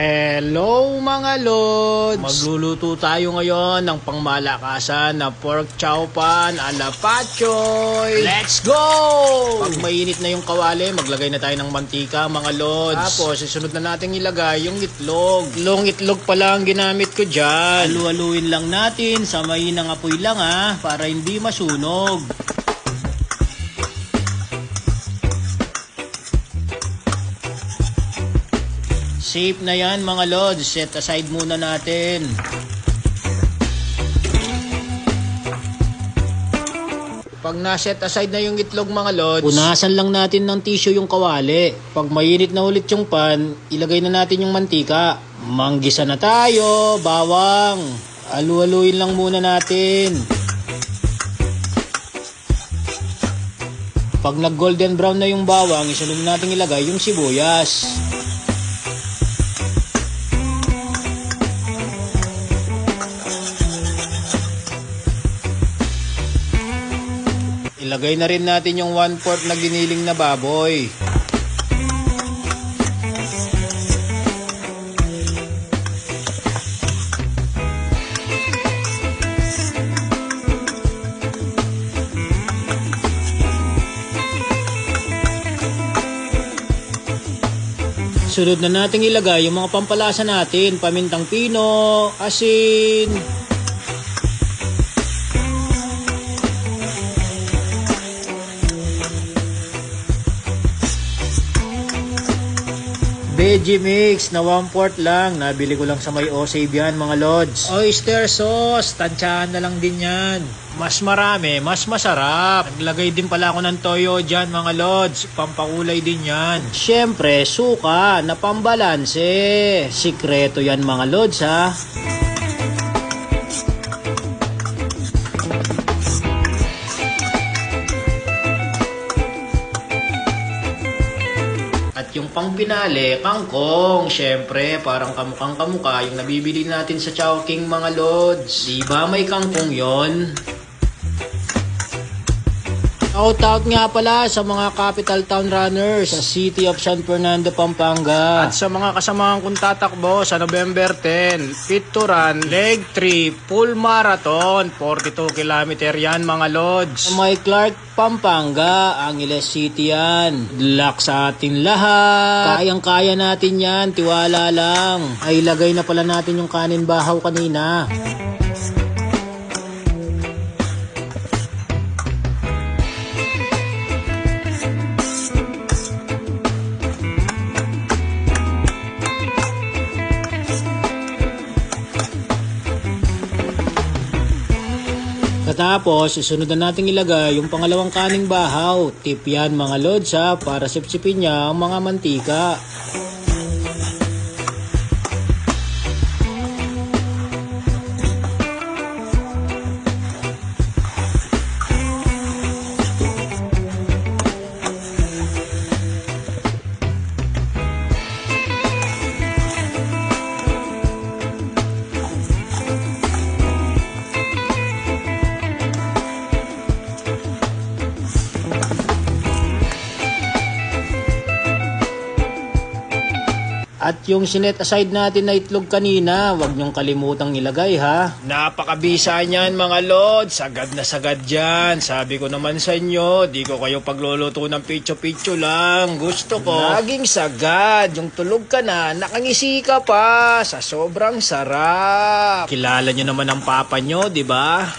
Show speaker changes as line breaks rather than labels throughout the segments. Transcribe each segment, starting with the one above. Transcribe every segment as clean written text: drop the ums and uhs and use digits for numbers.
Hello mga lods! Magluluto tayo ngayon ng pangmalakasan na pork chow pan a la Patchoy. Let's go! Pag mainit na yung kawali, maglagay na tayo ng mantika mga lods. Tapos isunod na natin ilagay yung itlog. Itlog pa lang ginamit ko dyan. Halu-haluin lang natin sa mainang apoy lang para hindi masunog. Safe na yan mga lods, set aside muna natin. Pag na-set aside na yung itlog mga lods, punasan lang natin ng tissue yung kawali. Pag mainit na ulit yung pan, ilagay na natin yung mantika. Manggisa na tayo, bawang. Alu-aluin lang muna natin. Pag nag golden brown na yung bawang, isunod natin ilagay yung sibuyas. Ilagay na rin natin yung 1/4 na giniling na baboy. Sunod na natin ilagay yung mga pampalasa natin, pamintang pino, asin, veggie mix na 1/4 lang. Nabili ko lang sa may Osave yan mga lods. Oyster sauce, tansyahan na lang din yan. Mas marami, mas masarap. Naglagay din pala ako ng toyo dyan mga lods. Pampakulay din yan. Syempre, suka na pambalanse. Sikreto yan mga lods Yung pang pinali, kangkong. Syempre, parang kamukhang kamukha yung nabibili natin sa Chowking mga lods. Diba may kangkong yon? Shout nga pala sa mga capital town runners sa City of San Fernando, Pampanga. At sa mga kasamahan kong tatakbo sa November 10, Fit to Run, Leg 3, Full Marathon, 42 km yan mga lods. May Clark, Pampanga, Angeles City yan. Good luck sa atin lahat. Kayang-kaya natin yan, tiwala lang. Ay, lagay na pala natin yung kanin bahaw kanina. Tapos, isunod na natin ilagay yung pangalawang kaning bahaw. Tip yan mga lods para sipsipin niya ang mga mantika. At yung sinet aside natin na itlog kanina, wag nyong kalimutang ilagay Napakabisa niyan mga lods, sagad na sagad yan. Sabi ko naman sa inyo, di ko kayo pagluluto ng pitso-pitso lang. Gusto ko laging sagad, yung tulog ka na, nakangisi ka pa sa sobrang sarap. Kilala nyo naman ang papa nyo, di ba?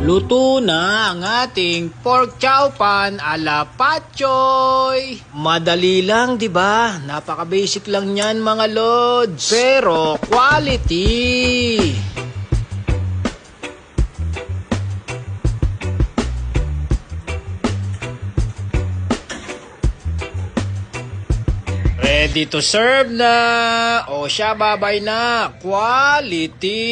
Luto na ang ating pork chow pan a la Patchoy. Madali lang, 'di ba? Napaka-basic lang 'yan, mga lods. Pero quality. Ready to serve na. O siya, babay na. Quality.